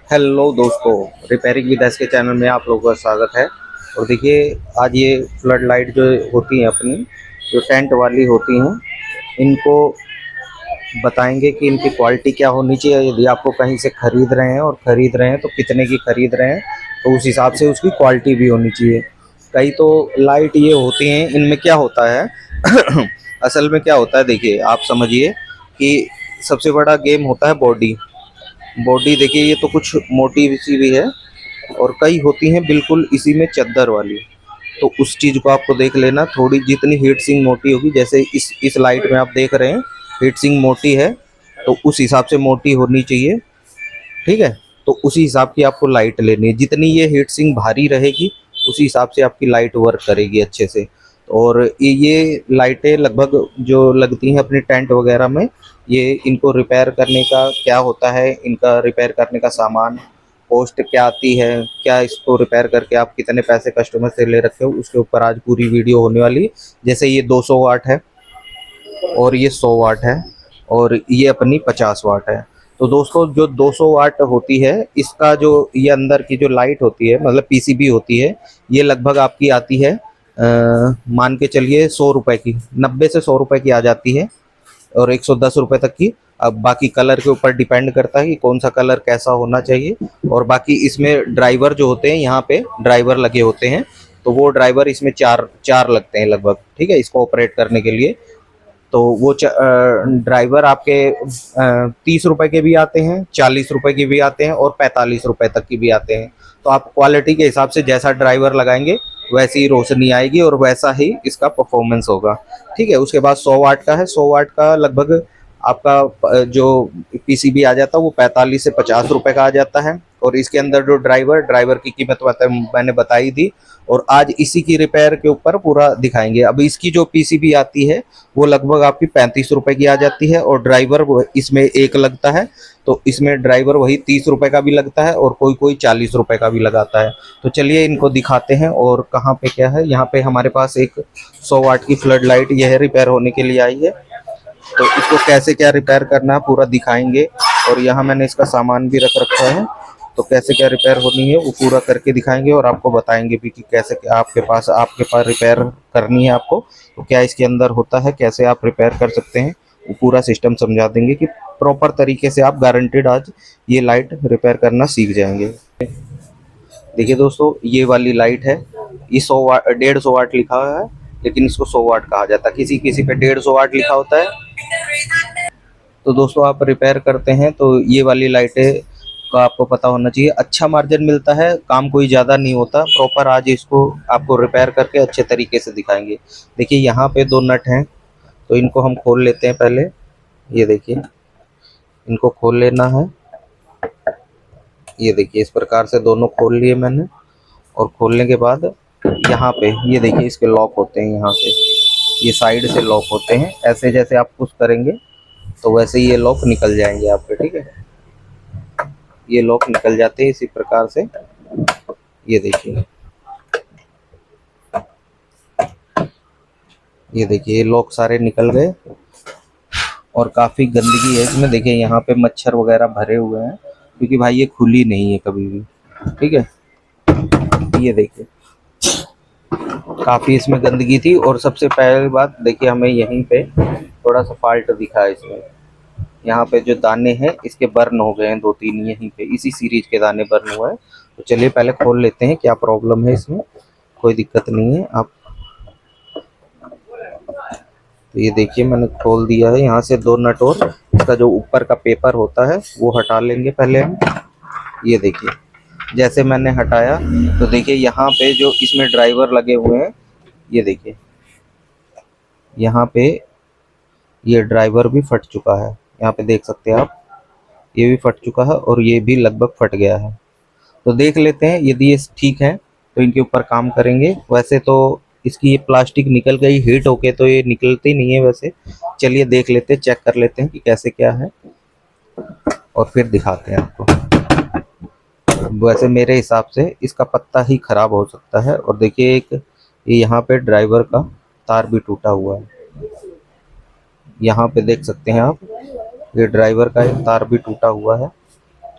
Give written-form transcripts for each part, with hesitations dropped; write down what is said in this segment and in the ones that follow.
Hello दोस्तों, repairing with S के channel में आप लोगों का स्वागत है। और देखिए, आज ये फ्लड लाइट जो होती हैं अपनी, जो टेंट वाली होती हैं, इनको बताएंगे कि इनकी क्वालिटी क्या होनी चाहिए। यदि आपको कहीं से खरीद रहे हैं और ख़रीद रहे हैं तो कितने की खरीद रहे हैं, तो उस हिसाब से उसकी क्वालिटी भी होनी चाहिए। कई तो लाइट ये होती हैं, इनमें क्या होता है असल में क्या होता है, देखिए आप समझिए कि सबसे बड़ा गेम होता है बॉडी। बॉडी देखिए, ये तो कुछ मोटी सी भी है और कई होती हैं बिल्कुल इसी में चद्दर वाली। तो उस चीज़ को आपको देख लेना, थोड़ी जितनी हीट सिंक मोटी होगी, जैसे इस लाइट में आप देख रहे हैं हीट सिंक मोटी है, तो उस हिसाब से मोटी होनी चाहिए। ठीक है, तो उसी हिसाब की आपको लाइट लेनी है। जितनी ये हीट सिंक भारी रहेगी, उसी हिसाब से आपकी लाइट वर्क करेगी अच्छे से। और ये लाइटें लगभग जो लगती हैं अपनी टेंट वगैरह में, ये इनको रिपेयर करने का क्या होता है, इनका रिपेयर करने का सामान कॉस्ट क्या आती है, क्या इसको रिपेयर करके आप कितने पैसे कस्टमर से ले रखे हो, उसके ऊपर आज पूरी वीडियो होने वाली है। जैसे ये 200 वाट है और ये 100 वाट है और ये अपनी 50 वाट है। तो दोस्तों, जो 200 वाट होती है, इसका जो ये अंदर की जो लाइट होती है, मतलब पीसीबी होती है, ये लगभग आपकी आती है मान के चलिए 100 रुपए की, 90 से 100 रुपए की आ जाती है, और 110 रुपए तक की। अब बाकी कलर के ऊपर डिपेंड करता है कि कौन सा कलर कैसा होना चाहिए। और बाकी इसमें ड्राइवर जो होते हैं, यहाँ पे ड्राइवर लगे होते हैं, तो वो ड्राइवर इसमें चार चार लगते हैं लगभग। ठीक है, इसको ऑपरेट करने के लिए। तो वो ड्राइवर आपके 30 रुपए के भी आते हैं, 40 रुपए के भी आते हैं और 45 रुपए तक की भी आते हैं। तो आप क्वालिटी के हिसाब से जैसा ड्राइवर लगाएंगे, वैसी ही रोशनी आएगी और वैसा ही इसका परफॉर्मेंस होगा। ठीक है, उसके बाद 100 वाट का है। 100 वाट का लगभग आपका जो पीसीबी आ जाता है, वो 45 से 50 रुपए का आ जाता है। और इसके अंदर जो ड्राइवर की कीमत मैंने बताई थी, और आज इसी की रिपेयर के ऊपर पूरा दिखाएंगे। अब इसकी जो पीसीबी आती है, वो लगभग आपकी 35 रुपए की आ जाती है, और ड्राइवर इसमें एक लगता है। तो इसमें ड्राइवर वही 30 रुपए का भी लगता है और कोई कोई 40 रुपए का भी लगाता है। तो चलिए इनको दिखाते हैं। और कहाँ पे क्या है, यहाँ पे हमारे पास एक 100 वाट की फ्लड लाइट यह रिपेयर होने के लिए आई है। तो इसको कैसे क्या रिपेयर करना है पूरा दिखाएंगे। और यहाँ मैंने इसका सामान भी रख रखा है, तो कैसे क्या रिपेयर होनी है वो पूरा करके दिखाएंगे और आपको बताएंगे भी कि कैसे आपके पास रिपेयर करनी है आपको, तो क्या इसके अंदर होता है, कैसे आप रिपेयर कर सकते हैं, वो पूरा सिस्टम समझा देंगे कि प्रॉपर तरीके से आप गारंटेड आज ये लाइट रिपेयर करना सीख जाएंगे। देखिए दोस्तों, ये वाली लाइट है, ये 100 वाट 150 वाट लिखा हुआ है, लेकिन इसको 100 वाट कहा जाता है। किसी किसी पे 150 वाट लिखा होता है। तो दोस्तों, आप रिपेयर करते हैं तो ये वाली लाइटें का आपको पता होना चाहिए। अच्छा मार्जिन मिलता है, काम कोई ज़्यादा नहीं होता। प्रॉपर आज इसको आपको रिपेयर करके अच्छे तरीके से दिखाएंगे। देखिए, यहाँ पे 2 नट हैं, तो इनको हम खोल लेते हैं पहले। ये देखिए, इनको खोल लेना है। ये देखिए, इस प्रकार से दोनों खोल लिए मैंने। और खोलने के बाद यहाँ पे ये देखिए, इसके लॉक होते हैं। यहाँ से ये साइड से लॉक होते हैं। ऐसे जैसे आप पुश करेंगे तो वैसे ही ये लॉक निकल जाएंगे आपके। ठीक है, ये लॉक निकल जाते हैं इसी प्रकार से। ये देखिए, ये देखिए, ये लॉक सारे निकल गए। और काफ़ी गंदगी है इसमें। देखिए, यहाँ पे मच्छर वगैरह भरे हुए हैं, क्योंकि भाई ये खुली नहीं है कभी भी। ठीक है, ये देखिए, काफ़ी इसमें गंदगी थी। और सबसे पहली बात देखिए, हमें यहीं पे थोड़ा सा फॉल्ट दिखा है इसमें। यहाँ पे जो दाने हैं इसके बर्न हो गए हैं 2-3, यहीं पे इसी सीरीज के दाने बर्न हुए हैं। तो चलिए पहले खोल लेते हैं क्या प्रॉब्लम है इसमें। कोई दिक्कत नहीं है। आप तो ये देखिए, मैंने खोल दिया है। यहाँ से 2 नट और इसका जो ऊपर का पेपर होता है वो हटा लेंगे पहले हम। ये देखिए, जैसे मैंने हटाया तो देखिए, यहाँ पे जो इसमें ड्राइवर लगे हुए हैं, ये देखिए, यहाँ पे ये ड्राइवर भी फट चुका है। यहाँ पे देख सकते हैं आप, ये भी फट चुका है और ये भी लगभग फट गया है। तो देख लेते हैं, यदि ये ठीक है तो इनके ऊपर काम करेंगे। वैसे तो इसकी ये प्लास्टिक निकल गई हीट होके, तो ये निकलती नहीं है वैसे। चलिए देख लेते हैं, चेक कर लेते हैं कि कैसे क्या है और फिर दिखाते हैं आपको। वैसे मेरे हिसाब से इसका पत्ता ही खराब हो सकता है। और देखिए, एक ये यहाँ पे ड्राइवर का तार भी टूटा हुआ है। यहाँ पे देख सकते हैं आप, ये ड्राइवर का एक तार भी टूटा हुआ है।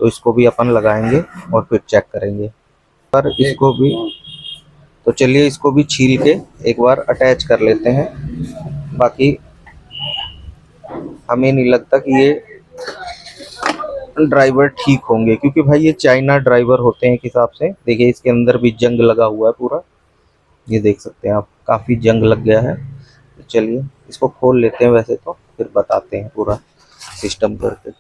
तो इसको भी अपन लगाएंगे और फिर चेक करेंगे। पर इसको भी, तो चलिए इसको भी छील के एक बार अटैच कर लेते हैं। बाकी हमें नहीं लगता कि ये ड्राइवर ठीक होंगे, क्योंकि भाई ये चाइना ड्राइवर होते हैं एक हिसाब से। देखिए इसके अंदर भी जंग लगा हुआ है पूरा, ये देख सकते हैं आप, काफ़ी जंग लग गया है। तो चलिए इसको खोल लेते हैं वैसे तो, फिर बताते हैं पूरा सिस्टम करके।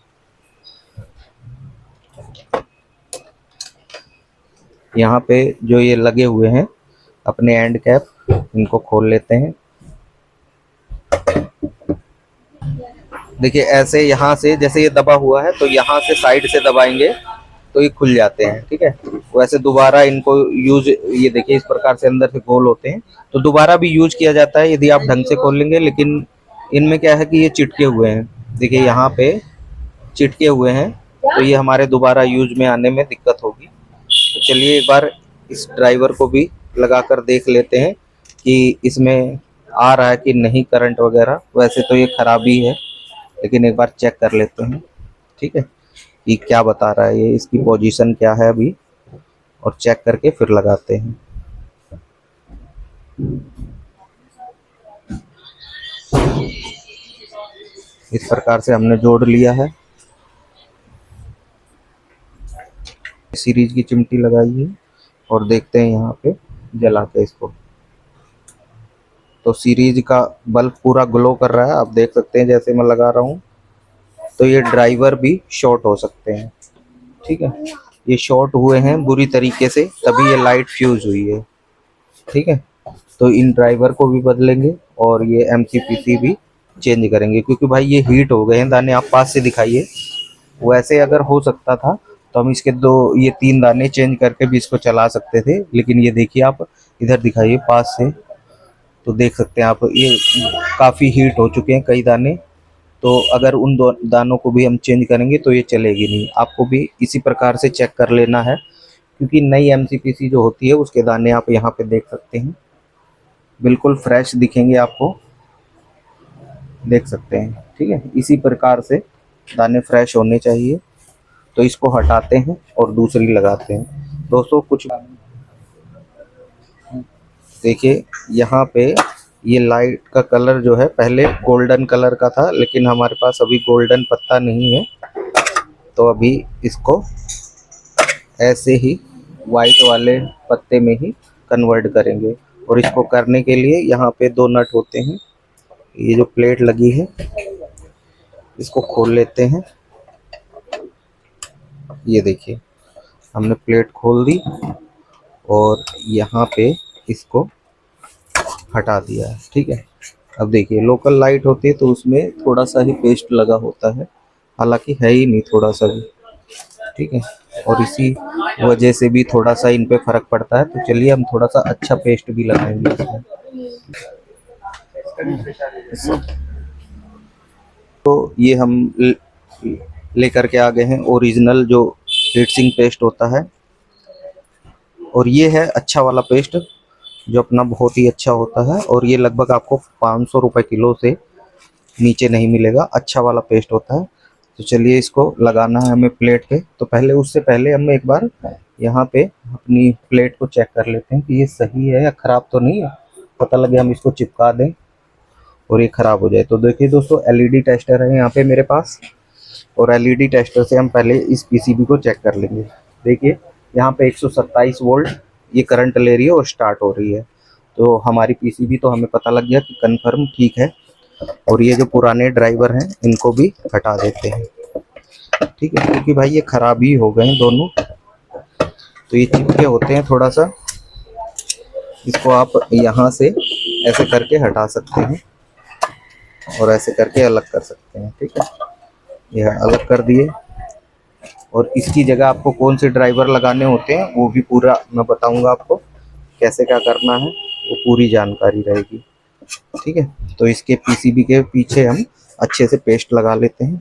यहाँ पे जो ये लगे हुए हैं अपने एंड कैप, इनको खोल लेते हैं। देखिए ऐसे यहाँ से जैसे ये दबा हुआ है, तो यहाँ से साइड से दबाएंगे तो ये खुल जाते हैं, ठीक है। वैसे दोबारा इनको यूज, ये देखिए इस प्रकार से अंदर से गोल होते हैं, तो दोबारा भी यूज किया जाता है यदि आप ढंग से खोल लेंगे। लेकिन इनमें क्या है कि ये चिटके हुए हैं, देखिए यहाँ पे चिटके हुए हैं, तो ये हमारे दोबारा यूज में आने में दिक्कत होगी। तो चलिए एक बार इस ड्राइवर को भी लगा कर देख लेते हैं कि इसमें आ रहा है कि नहीं करंट वगैरह। वैसे तो ये खराबी है, लेकिन एक बार चेक कर लेते हैं, ठीक है, कि क्या बता रहा है ये, इसकी पोजीशन क्या है अभी, और चेक करके फिर लगाते हैं। इस प्रकार से हमने जोड़ लिया है। सीरीज की चिमटी लगाई है और देखते हैं यहाँ पे जला के इसको, तो सीरीज का बल्ब पूरा ग्लो कर रहा है, आप देख सकते हैं जैसे मैं लगा रहा हूँ। तो ये ड्राइवर भी शॉर्ट हो सकते हैं, ठीक है, ये शॉर्ट हुए हैं बुरी तरीके से, तभी ये लाइट फ्यूज हुई है, ठीक है। तो इन ड्राइवर को भी बदलेंगे और ये एमसीपीसी भी चेंज करेंगे, क्योंकि भाई ये हीट हो गए हैं दाने। आप पास से दिखाइए, वैसे अगर हो सकता था तो हम इसके ये 3 दाने चेंज करके भी इसको चला सकते थे, लेकिन ये देखिए आप इधर दिखाइए पास से, तो देख सकते हैं आप ये काफ़ी हीट हो चुके हैं कई दाने। तो अगर उन दानों को भी हम चेंज करेंगे तो ये चलेगी नहीं। आपको भी इसी प्रकार से चेक कर लेना है, क्योंकि नई एमसीपीसी जो होती है उसके दाने आप यहाँ पे देख सकते हैं, बिल्कुल फ्रेश दिखेंगे आपको, देख सकते हैं, ठीक है। इसी प्रकार से दाने फ्रेश होने चाहिए। तो इसको हटाते हैं और दूसरी लगाते हैं। दोस्तों कुछ देखिए यहाँ पे ये लाइट का कलर जो है पहले गोल्डन कलर का था, लेकिन हमारे पास अभी गोल्डन पत्ता नहीं है, तो अभी इसको ऐसे ही वाइट वाले पत्ते में ही कन्वर्ट करेंगे। और इसको करने के लिए यहाँ पे 2 नट होते हैं, ये जो प्लेट लगी है इसको खोल लेते हैं। ये देखिए हमने प्लेट खोल दी और यहाँ पे इसको हटा दिया है, ठीक है। अब देखिए लोकल लाइट होती है तो उसमें थोड़ा सा ही पेस्ट लगा होता है, हालांकि है ही नहीं थोड़ा सा भी, ठीक है। और इसी वजह से भी थोड़ा सा इन पे फर्क पड़ता है। तो चलिए हम थोड़ा सा अच्छा पेस्ट भी लगाएंगे इसमें। तो ये हम लेकर के आ गए हैं ओरिजिनल जो हीट सिंक पेस्ट होता है, और ये है अच्छा वाला पेस्ट जो अपना बहुत ही अच्छा होता है, और ये लगभग आपको 500 रुपये किलो से नीचे नहीं मिलेगा, अच्छा वाला पेस्ट होता है। तो चलिए इसको लगाना है हमें प्लेट पे। तो पहले उससे पहले हम एक बार यहाँ पे अपनी प्लेट को चेक कर लेते हैं कि ये सही है या ख़राब तो नहीं है। पता लगे हम इसको चिपका दें और ये ख़राब हो जाए। तो देखिए दोस्तों एलईडी टेस्टर है यहाँ पे मेरे पास, और एलईडी टेस्टर से हम पहले इस पीसीबी को चेक कर लेंगे। देखिए यहाँ पे 127 वोल्ट ये करंट ले रही है और स्टार्ट हो रही है। तो हमारी पीसीबी तो हमें पता लग गया कि कन्फर्म ठीक है। और ये जो पुराने ड्राइवर हैं इनको भी हटा देते हैं, ठीक है, क्योंकि भाई ये ख़राब ही हो गए हैं दोनों। तो ये चिपके होते हैं थोड़ा सा, इसको आप यहाँ से ऐसे करके हटा सकते हैं और ऐसे करके अलग कर सकते हैं, ठीक है। यह अलग कर दिए, और इसकी जगह आपको कौन से ड्राइवर लगाने होते हैं वो भी पूरा मैं बताऊंगा आपको, कैसे क्या करना है वो पूरी जानकारी रहेगी, ठीक है। तो इसके पीसीबी के पीछे हम अच्छे से पेस्ट लगा लेते हैं।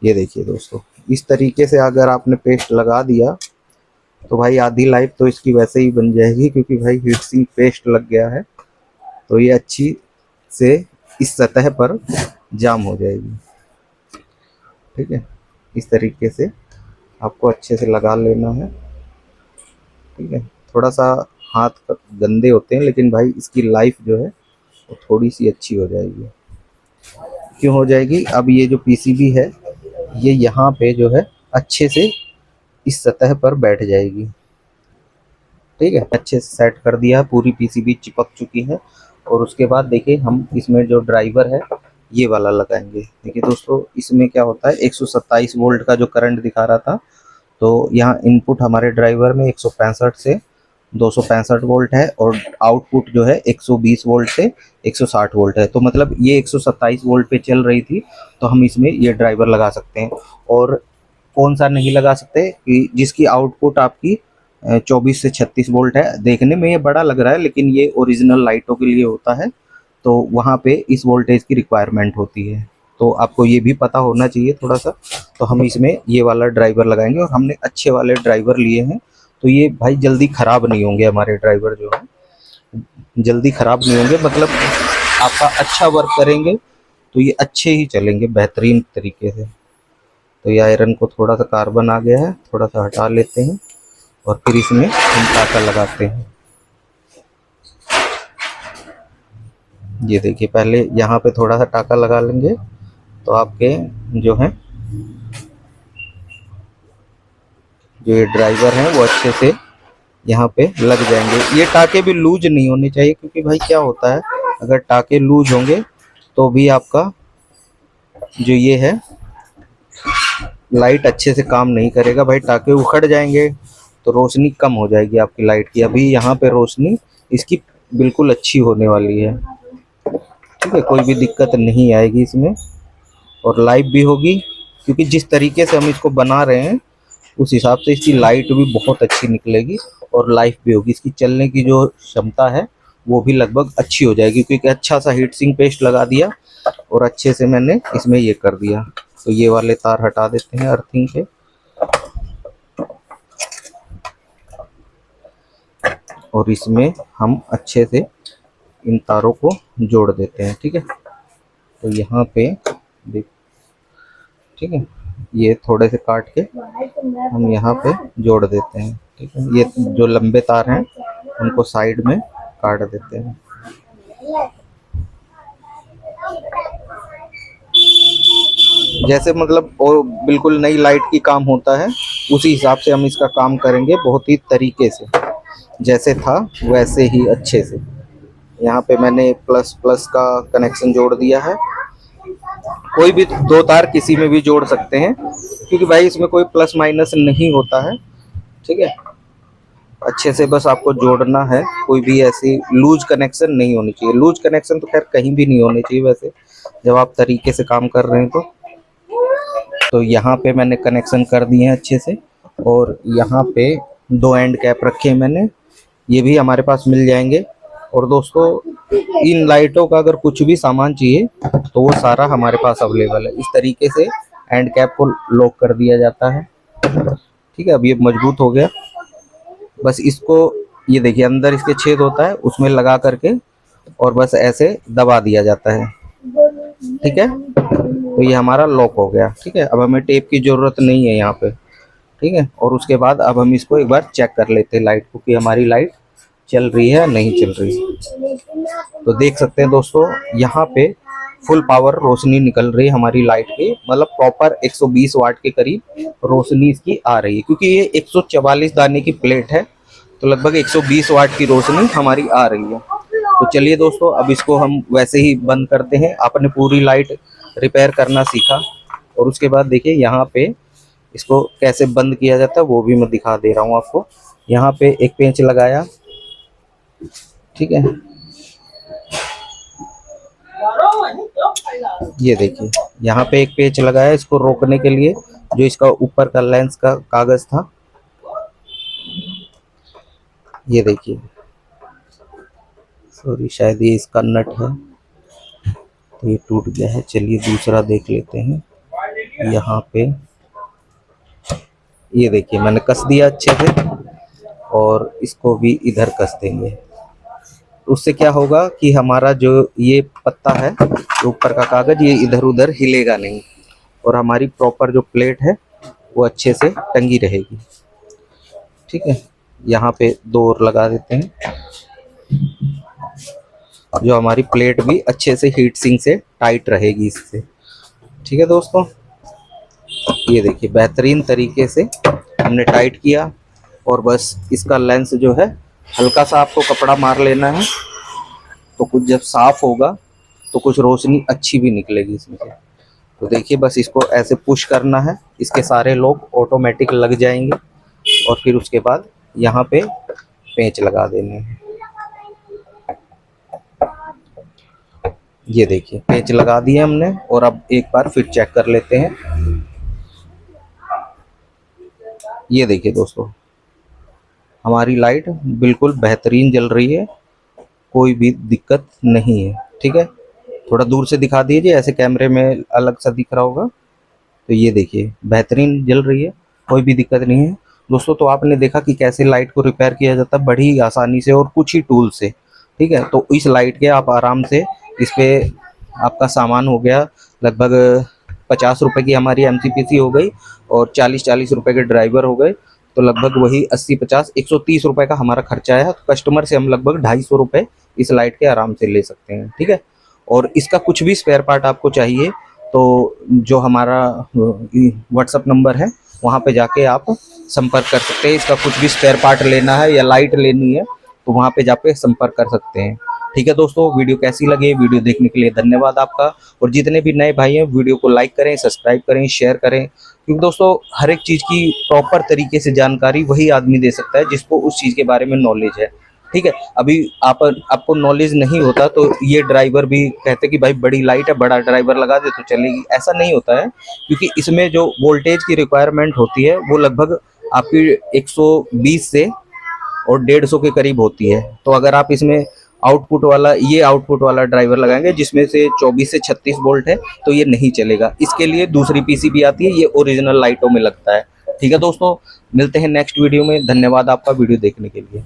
ये देखिए दोस्तों इस तरीके से अगर आपने पेस्ट लगा दिया तो भाई आधी लाइफ तो इसकी वैसे ही बन जाएगी, क्योंकि भाई हीट सिंक पेस्ट लग गया है तो ये अच्छी से इस सतह पर जाम हो जाएगी, ठीक है। इस तरीके से आपको अच्छे से लगा लेना है, ठीक है। थोड़ा सा हाथ गंदे होते हैं, लेकिन भाई इसकी लाइफ जो है वो थोड़ी सी अच्छी हो जाएगी। क्यों हो जाएगी? अब ये जो पीसीबी है ये यहाँ पे जो है अच्छे से इस सतह पर बैठ जाएगी, ठीक है। अच्छे से सेट कर दिया, पूरी पीसीबी चिपक चुकी है। और उसके बाद देखिए हम इसमें जो ड्राइवर है ये वाला लगाएंगे। देखिए दोस्तों, इसमें क्या होता है, 127 वोल्ट का जो करंट दिखा रहा था, तो यहाँ इनपुट हमारे ड्राइवर में 165 से 265 वोल्ट है, और आउटपुट जो है 120 वोल्ट से 160 वोल्ट है। तो मतलब ये 127 वोल्ट पे चल रही थी, तो हम इसमें ये ड्राइवर लगा सकते हैं। और कौन सा नहीं लगा सकते? कि जिसकी आउटपुट आपकी 24 से 36 वोल्ट है। देखने में ये बड़ा लग रहा है, लेकिन ये ओरिजिनल लाइटों के लिए होता है, तो वहाँ पे इस वोल्टेज की रिक्वायरमेंट होती है। तो आपको ये भी पता होना चाहिए थोड़ा सा। तो हम इसमें ये वाला ड्राइवर लगाएंगे, और हमने अच्छे वाले ड्राइवर लिए हैं, तो ये भाई जल्दी ख़राब नहीं होंगे। हमारे ड्राइवर जो है जल्दी ख़राब नहीं होंगे, मतलब आपका अच्छा वर्क करेंगे तो ये अच्छे ही चलेंगे बेहतरीन तरीके से। तो ये आयरन को थोड़ा सा कार्बन आ गया है, थोड़ा सा हटा लेते हैं, और फिर इसमें हम टाका लगाते हैं। ये देखिए, पहले यहाँ पे थोड़ा सा टाका लगा लेंगे, तो आपके जो है जो ये ड्राइवर हैं वो अच्छे से यहाँ पे लग जाएंगे। ये टाके भी लूज नहीं होने चाहिए, क्योंकि भाई क्या होता है, अगर टाके लूज होंगे तो भी आपका जो ये है लाइट अच्छे से काम नहीं करेगा। भाई टाके उखड़ जाएंगे तो रोशनी कम हो जाएगी आपकी लाइट की। अभी यहाँ पे रोशनी इसकी बिल्कुल अच्छी होने वाली है, ठीक है। कोई भी दिक्कत नहीं आएगी इसमें, और लाइव भी होगी, क्योंकि जिस तरीके से हम इसको बना रहे हैं उस हिसाब से इसकी लाइट भी बहुत अच्छी निकलेगी, और लाइफ भी होगी। इसकी चलने की जो क्षमता है वो भी लगभग अच्छी हो जाएगी, क्योंकि अच्छा सा हीट सिंक पेस्ट लगा दिया, और अच्छे से मैंने इसमें ये कर दिया। तो ये वाले तार हटा देते हैं अर्थिंग के, और इसमें हम अच्छे से इन तारों को जोड़ देते हैं, ठीक है। तो यहाँ पे देख, ठीक है, ये थोड़े से काट के हम यहाँ पे जोड़ देते हैं, ठीक है। ये जो लंबे तार हैं उनको साइड में काट देते हैं। जैसे मतलब और बिल्कुल नई लाइट की काम होता है, उसी हिसाब से हम इसका काम करेंगे, बहुत ही तरीके से, जैसे था वैसे ही अच्छे से। यहाँ पे मैंने प्लस प्लस का कनेक्शन जोड़ दिया है। कोई भी दो तार किसी में भी जोड़ सकते हैं, क्योंकि भाई इसमें कोई प्लस माइनस नहीं होता है, ठीक है। अच्छे से बस आपको जोड़ना है, कोई भी ऐसी लूज कनेक्शन नहीं होनी चाहिए। लूज कनेक्शन तो खैर कहीं भी नहीं होने चाहिए वैसे, जब आप तरीके से काम कर रहे हैं तो यहाँ पे मैंने कनेक्शन कर दिए हैं अच्छे से, और यहाँ पे 2 एंड कैप रखे हैं मैंने, ये भी हमारे पास मिल जाएंगे। और दोस्तों, इन लाइटों का अगर कुछ भी सामान चाहिए तो वो सारा हमारे पास अवेलेबल है। इस तरीके से एंड कैप को लॉक कर दिया जाता है, ठीक है। अब ये मजबूत हो गया, बस इसको ये देखिए अंदर इसके छेद होता है, उसमें लगा करके और बस ऐसे दबा दिया जाता है, ठीक है। तो ये हमारा लॉक हो गया, ठीक है। अब हमें टेप की ज़रूरत नहीं है यहाँ पे, ठीक है। और उसके बाद अब हम इसको एक बार चेक कर लेते हैं लाइट को, कि हमारी लाइट चल रही है नहीं चल रही। तो देख सकते हैं दोस्तों, यहाँ पे फुल पावर रोशनी निकल रही है हमारी लाइट की, मतलब प्रॉपर 120 वाट के करीब रोशनी इसकी आ रही है, क्योंकि ये 144 दाने की प्लेट है, तो लगभग 120 वाट की रोशनी हमारी आ रही है। तो चलिए दोस्तों, अब इसको हम वैसे ही बंद करते हैं। आपने पूरी लाइट रिपेयर करना सीखा, और उसके बाद देखिए यहाँ पे इसको कैसे बंद किया जाता है वो भी मैं दिखा दे रहा हूँ आपको। यहाँ पे एक पेंच लगाया, ठीक है, ये देखिए यहाँ पे एक पेंच लगाया इसको रोकने के लिए, जो इसका ऊपर का लेंस का कागज था, ये देखिए, सॉरी शायद ये इसका नट है, तो ये टूट गया है। चलिए दूसरा देख लेते हैं। यहाँ पे ये देखिए मैंने कस दिया अच्छे से, और इसको भी इधर कस देंगे। उससे क्या होगा कि हमारा जो ये पत्ता है, ऊपर का कागज, ये इधर उधर हिलेगा नहीं, और हमारी प्रॉपर जो प्लेट है वो अच्छे से टंगी रहेगी। ठीक है, यहाँ पे 2 और लगा देते हैं, जो हमारी प्लेट भी अच्छे से हीट सिंक से टाइट रहेगी इससे। ठीक है दोस्तों, ये देखिए बेहतरीन तरीके से हमने टाइट किया, और बस इसका लेंस जो है हल्का सा आपको कपड़ा मार लेना है, तो कुछ जब साफ होगा तो कुछ रोशनी अच्छी भी निकलेगी इसमें से। तो देखिए बस इसको ऐसे पुश करना है, इसके सारे लोग ऑटोमेटिक लग जाएंगे, और फिर उसके बाद यहाँ पे पेंच लगा देने हैं। ये देखिए पेंच लगा दिए हमने, और अब एक बार फिर चेक कर लेते हैं। ये देखिए दोस्तों, हमारी लाइट बिल्कुल बेहतरीन जल रही है, कोई भी दिक्कत नहीं है। ठीक है, थोड़ा दूर से दिखा दीजिए, ऐसे कैमरे में अलग सा दिख रहा होगा। तो ये देखिए बेहतरीन जल रही है, कोई भी दिक्कत नहीं है दोस्तों। तो आपने देखा कि कैसे लाइट को रिपेयर किया जाता है, बड़ी आसानी से और कुछ ही टूल से। ठीक है, तो इस लाइट के आप आराम से इस पे आपका सामान हो गया लगभग 50 रुपए की हमारी एमसीपीसी हो गई, और 40 रुपए के ड्राइवर हो गए, तो लगभग वही 80-50 130 रुपए का हमारा खर्चा आया। तो कस्टमर से हम लगभग 250 रुपए इस लाइट के आराम से ले सकते हैं। ठीक है, और इसका कुछ भी स्पेयर पार्ट आपको चाहिए तो जो हमारा व्हाट्सअप नंबर है वहाँ पे जाके आप संपर्क कर सकते हैं। इसका कुछ भी स्पेयर पार्ट लेना है या लाइट लेनी है तो वहाँ पे जाके संपर्क कर सकते हैं। ठीक है दोस्तों, वीडियो कैसी लगी, वीडियो देखने के लिए धन्यवाद आपका। और जितने भी नए भाई हैं वीडियो को लाइक करें, सब्सक्राइब करें, शेयर करें, क्योंकि दोस्तों हर एक चीज़ की प्रॉपर तरीके से जानकारी वही आदमी दे सकता है जिसको उस चीज़ के बारे में नॉलेज है। ठीक है, अभी आपको नॉलेज नहीं होता तो ये ड्राइवर भी कहते कि भाई बड़ी लाइट है, बड़ा ड्राइवर लगा दे तो चलेगी, ऐसा नहीं होता है। क्योंकि इसमें जो वोल्टेज की रिक्वायरमेंट होती है वो लगभग आपकी 120 से और 150 के करीब होती है। तो अगर आप इसमें आउटपुट वाला ड्राइवर लगाएंगे जिसमें से 24 से 36 वोल्ट है तो ये नहीं चलेगा। इसके लिए दूसरी पीसीबी आती है, ये ओरिजिनल लाइटों में लगता है। ठीक है दोस्तों, मिलते हैं नेक्स्ट वीडियो में। धन्यवाद आपका वीडियो देखने के लिए।